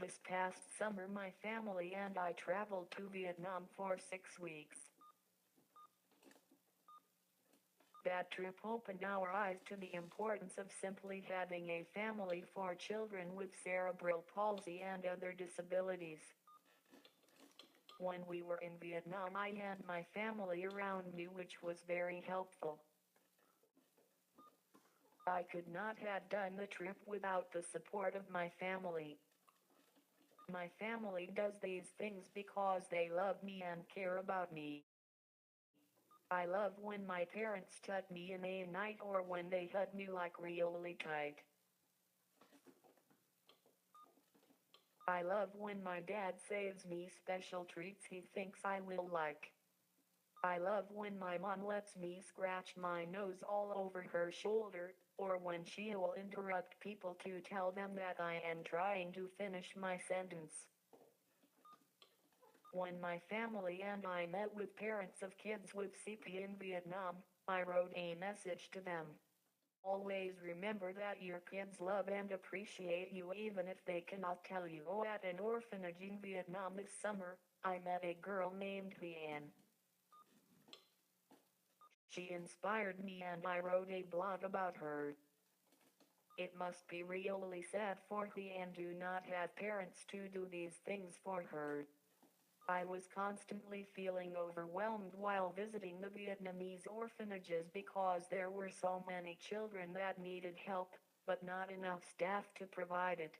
This past summer my family and I traveled to Vietnam for 6 weeks. That trip opened our eyes to the importance of simply having a family for children with cerebral palsy and other disabilities. When we were in Vietnam I had my family around me, which was very helpful. I could not have done the trip without the support of my family. My family does these things because they love me and care about me. I love when my parents tuck me in at night or when they hug me like really tight. I love when my dad saves me special treats he thinks I will like. I love when my mom lets me scratch my nose all over her shoulder, or when she will interrupt people to tell them that I am trying to finish my sentence. When my family and I met with parents of kids with CP in Vietnam, I wrote a message to them. Always remember that your kids love and appreciate you even if they cannot tell you. At an orphanage in Vietnam this summer, I met a girl named Leanne. She inspired me and I wrote a blog about her. It must be really sad for Leanne to not have parents to do these things for her. I was constantly feeling overwhelmed while visiting the Vietnamese orphanages because there were so many children that needed help, but not enough staff to provide it.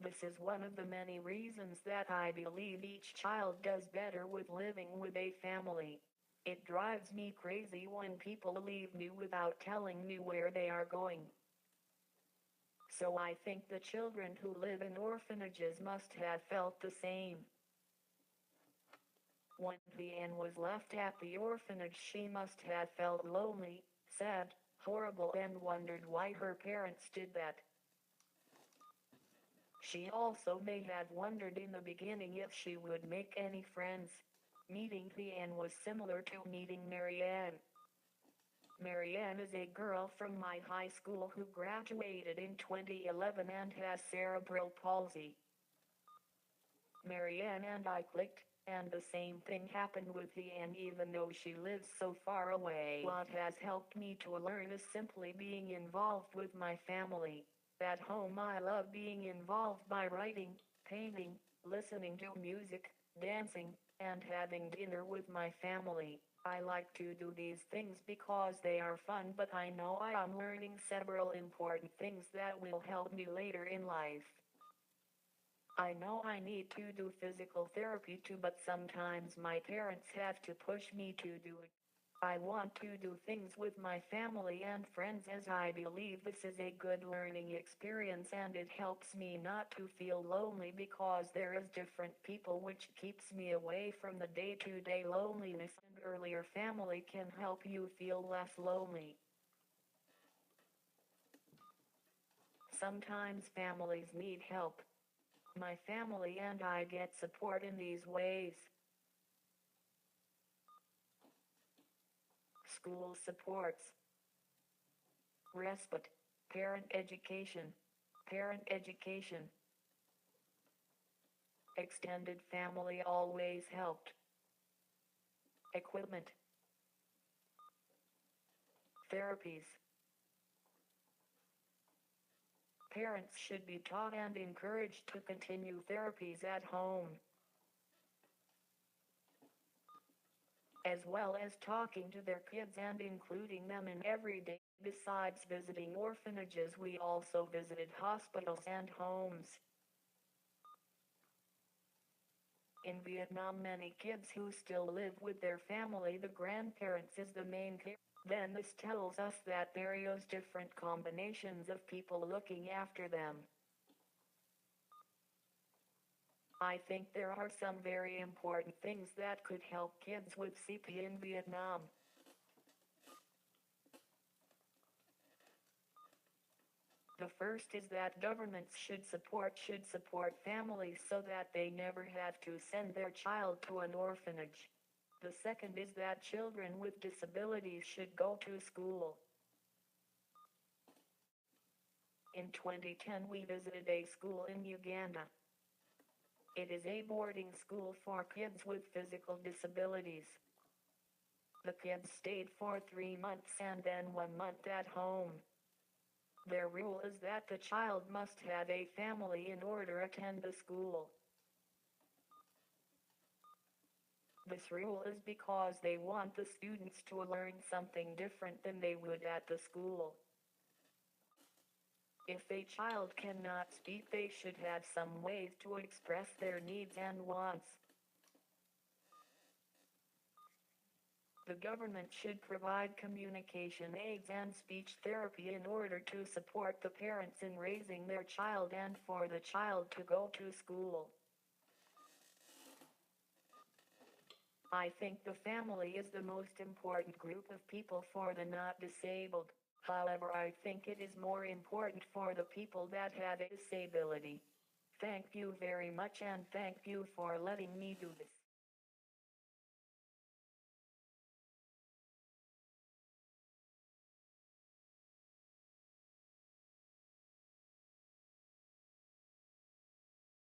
This is one of the many reasons that I believe each child does better with living with a family. It drives me crazy when people leave me without telling me where they are going. So I think the children who live in orphanages must have felt the same. When Leanne was left at the orphanage she must have felt lonely, sad, horrible and wondered why her parents did that. She also may have wondered in the beginning if she would make any friends. Meeting Leanne was similar to meeting Marianne. Marianne is a girl from my high school who graduated in 2011 and has cerebral palsy. Marianne and I clicked, and the same thing happened with Leanne even though she lives so far away. What has helped me to learn is simply being involved with my family. At home I love being involved by writing, painting, listening to music, dancing, and having dinner with my family. I like to do these things because they are fun, but I know I am learning several important things that will help me later in life. I know I need to do physical therapy too, but sometimes my parents have to push me to do it. I want to do things with my family and friends as I believe this is a good learning experience and it helps me not to feel lonely because there is different people, which keeps me away from the day-to-day loneliness, and earlier family can help you feel less lonely. Sometimes families need help. My family and I get support in these ways. School supports. Respite. Parent education. Parent education. Extended family always helped. Equipment. Therapies. Parents should be taught and encouraged to continue therapies at home, as well as talking to their kids and including them in every day. Besides visiting orphanages, we also visited hospitals and homes. In Vietnam, many kids who still live with their family, the grandparents is the main care. Then this tells us that there is different combinations of people looking after them. I think there are some very important things that could help kids with CP in Vietnam. The first is that governments should support families so that they never have to send their child to an orphanage. The second is that children with disabilities should go to school. In 2010 we visited a school in Uganda. It is a boarding school for kids with physical disabilities. The kids stayed for 3 months and then 1 month at home. Their rule is that the child must have a family in order to attend the school. This rule is because they want the students to learn something different than they would at the school. If a child cannot speak, they should have some ways to express their needs and wants. The government should provide communication aids and speech therapy in order to support the parents in raising their child and for the child to go to school. I think the family is the most important group of people for the not disabled. However, I think it is more important for the people that have a disability. Thank you very much and thank you for letting me do this.